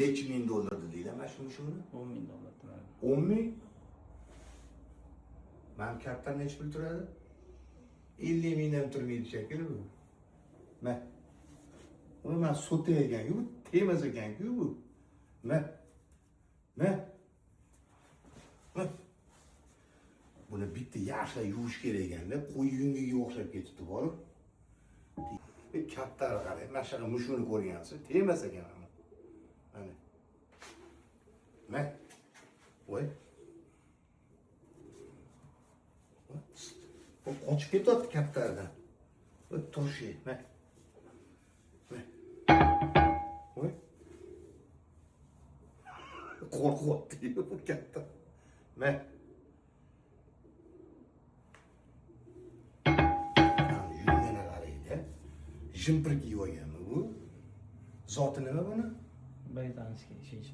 necha ming dollar dedinglar mana shu mushukni? 10 ming dollar turadi. 10 ming? Mana kaptan necha pul turadi? 50 mingdan turmaydi shekilli bu. Mana. Uni men so'tagan-ku, temas ekan-ku bu. Mana. Buni bitta yaxshilab yuvish kerak ekanda, qo'y yungiga o'xshab ketibdi borib. Katta qarang, mana shunaqa mushukni ko'rgansiz, temas ekan mana. Mana. Voy. O qochib ketyapti kattalardan. Toshi, mana. Voy. Qo'rqyapti bu katta. Mana. Yungini qaraydi. Jimpir kiyib olganmi bu? Zoti nima buni? Britanskiy ishchi.